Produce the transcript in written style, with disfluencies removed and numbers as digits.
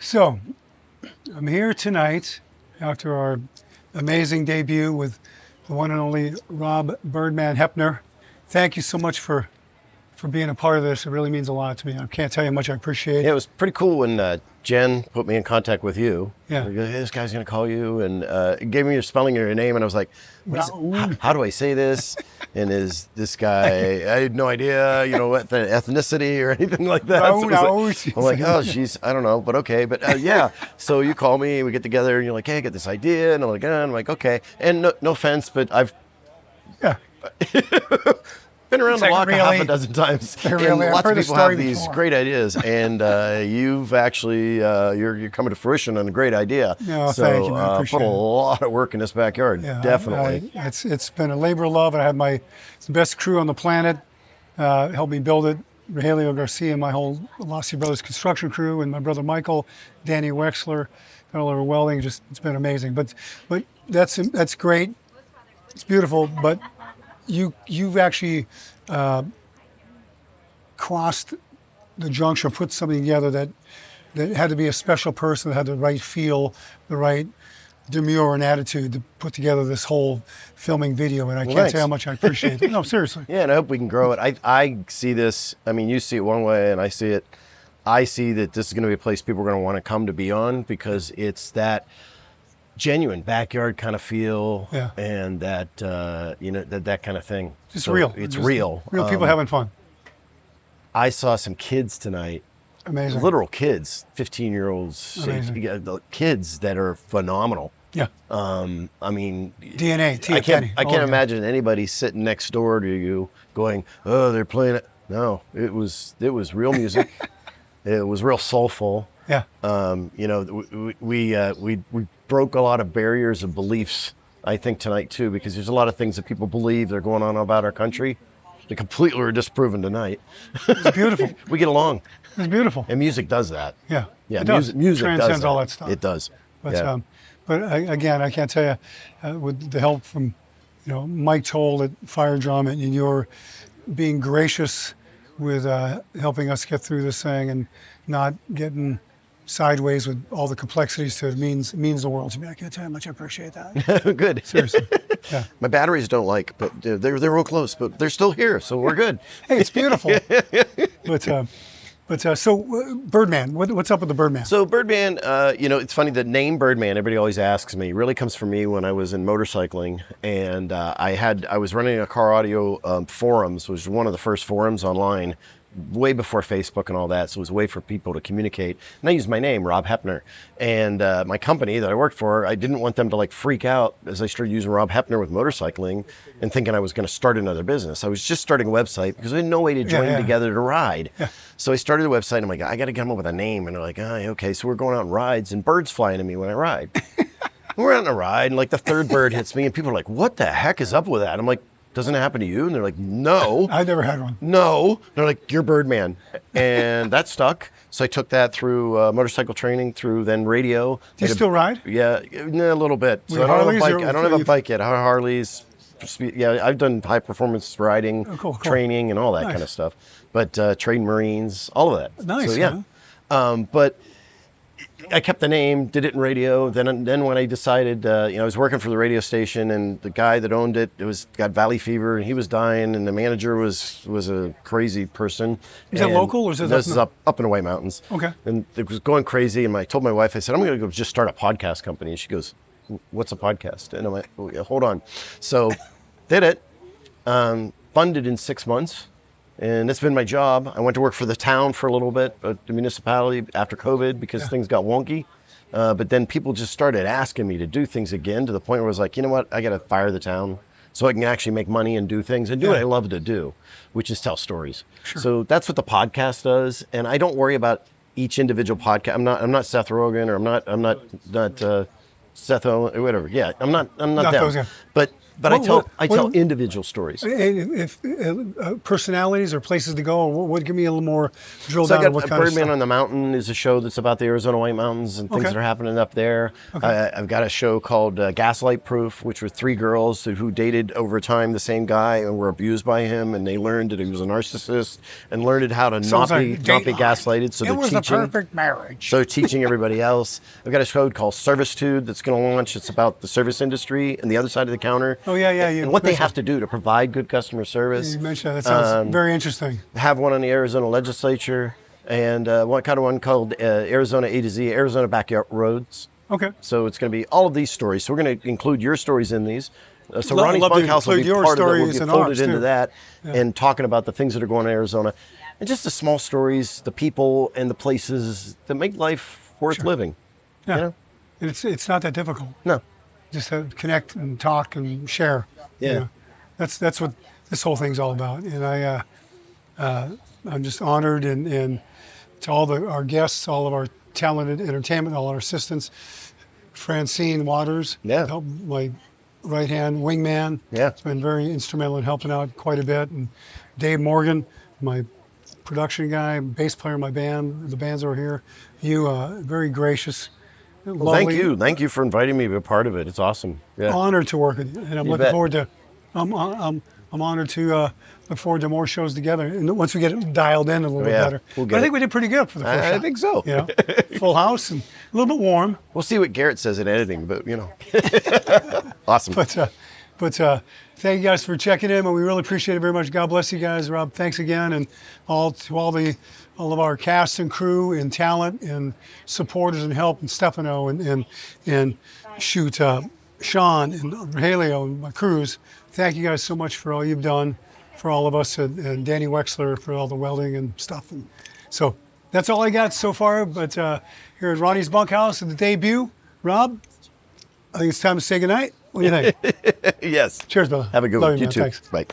So, I'm here tonight after our amazing debut with the one and only Rob Birdman Hephner. Thank you so much for being a part of this. It really means a lot to me. I can't tell you how much I appreciate it. Yeah, it was pretty cool when Jen put me in contact with you. Yeah. Like, hey, this guy's going to call you, and it gave me your spelling of your name, and I was like, how do I say this? And is this guy, I had no idea, what the ethnicity or anything like that. No, I'm like, oh, geez, I don't know, but okay. But yeah, so you call me, we get together, and you're like, hey, I got this idea. And I'm like, okay. And no offense, but I've been around the block half a dozen times. And lots of people have these great ideas, and you've actually, you're coming to fruition on a great idea. No, thank you, man. I appreciate put a lot of work in this backyard, definitely. It's been a labor of love, and I have the best crew on the planet help me build it. Rogelio Garcia and my whole Lassi Brothers construction crew, and my brother Michael, Danny Wexler, all over welding. It's been amazing. But that's great. It's beautiful, but you've actually crossed the juncture, put something together that had to be a special person, that had the right feel, the right demure and attitude to put together this whole filming video, and I can't tell you how much I appreciate it. No, seriously. Yeah, and I hope we can grow it. I see this, you see it one way, and I see that this is going to be a place people are going to want to come to be on, because it's that genuine backyard kind of feel, and that that kind of thing. It's real. It's real. Real people having fun. I saw some kids tonight. Amazing. Literal kids, 15-year-olds, the kids that are phenomenal. Yeah. DNA. Tia I can't imagine anybody sitting next door to you going, "Oh, they're playing it." No, it was real music. It was real soulful. Yeah. We broke a lot of barriers of beliefs, I think, tonight too, because there's a lot of things that people believe they're going on about our country. They completely were disproven tonight. It's beautiful. We get along. It's beautiful. And music does that. Yeah. Yeah. It does. Music transcends does that. all that stuff. It does. But again, I can't tell you, with the help from Mike Toll at Fire Drum, and you're being gracious with helping us get through this thing and not getting sideways with all the complexities to it means the world to me. I can't tell you how much I appreciate that. Good. Seriously. Yeah. My batteries don't but they're real close, but they're still here, so we're good. Hey, it's beautiful. So Birdman, what's up with the Birdman? So Birdman, it's funny, the name Birdman, everybody always asks me, really comes from me when I was in motorcycling, and I was running a car audio forums, which was one of the first forums online, way before Facebook and all that, so it was a way for people to communicate. And I used my name, Rob Hephner. And my company that I worked for, I didn't want them to freak out as I started using Rob Hephner with motorcycling and thinking I was going to start another business. I was just starting a website because I had no way to join together to ride. Yeah. So I started a website, and I'm like, I got to come up with a name. And they're like, okay. So we're going out on rides, and birds fly into me when I ride. We're out on a ride, and the third bird hits me, and people are like, what the heck is up with that? I'm like, doesn't it happen to you? And they're like, no. I never had one. No. They're like, you're Birdman. And that stuck. So I took that through motorcycle training, through then radio. Do you still ride? Yeah, a little bit. So I don't have a bike yet. Harleys. Yeah, I've done high performance riding, training, and all that kind of stuff. But trained Marines, all of that. Nice. So yeah. But I kept the name, did it in radio. Then when I decided, I was working for the radio station, and the guy that owned it, got valley fever, and he was dying, and the manager was a crazy person. Is that local, or is it? This is up in the White Mountains. Okay. And it was going crazy, and I told my wife, I said, I'm going to go just start a podcast company. And she goes, what's a podcast? And I'm like, oh, yeah, hold on. So did it, funded in 6 months. And it's been my job. I went to work for the town for a little bit, the municipality, after COVID, because things got wonky. But then people just started asking me to do things again, to the point where I was like, you know what, I got to fire the town so I can actually make money and do things and do what I love to do, which is tell stories. Sure. So that's what the podcast does. And I don't worry about each individual podcast. I'm not Seth Rogen, or I'm not Seth Owen, or whatever. Yeah, I'm not them. Those, yeah. But But I tell individual stories. If personalities or places to go, what give me a little more drill So down I on what got kind of Birdman stuff. on the Mountain is a show that's about the Arizona White Mountains and things Okay. that are happening up there. I've got a show called Gaslight Proof, which were 3 girls who dated over time the same guy and were abused by him, and they learned that he was a narcissist and learned how to not be gaslighted. So it was the perfect marriage. So teaching everybody else. I've got a show called Servitude that's going to launch. It's about the service industry and the other side of the counter. Oh, yeah. And what they have to do to provide good customer service. You mentioned that. That sounds very interesting. Have one on the Arizona legislature, and one called Arizona A to Z, Arizona Backyard Roads. Okay. So it's going to be all of these stories. So we're going to include your stories in these. So Love Ronnie's to Bunkhouse will be include your part of it. We'll stories get and folded ours, into too. that and talking about the things that are going on in Arizona. And just the small stories, the people and the places that make life worth living. Yeah. You know? And it's not that difficult. No. Just to connect and talk and share. Yeah. You know? That's what this whole thing's all about. And I'm just honored and to all our guests, all of our talented entertainment, all our assistants, Francine Waters, my right-hand wingman. Yeah. It's been very instrumental in helping out quite a bit. And Dave Morgan, my production guy, bass player in my band, the bands over here. You, very gracious, Well, lovely. thank you for inviting me to be a part of it. It's awesome. Yeah. Honored to work with you, and I'm looking bet. forward to. I'm honored to look forward to more shows together. And once we get it dialed in a little bit better, we'll but get I think it. we did pretty good for the first shot. I think so. You know, full house and a little bit warm, We'll see what Garrett says in editing, but you know. Awesome. but thank you guys for checking in, and we really appreciate it very much. God bless you guys, Rob. Thanks again, and all of our cast and crew and talent and supporters and help and Stefano and shoot Sean and Haleo and my crews. Thank you guys so much for all you've done for all of us, and Danny Wexler for all the welding and stuff. And so that's all I got so far. But here at Ronnie's Bunkhouse at the debut, Rob, I think it's time to say goodnight. What do you think? Yes. Cheers, brother. Have a good Love one. you, You man. too. Thanks. Bye.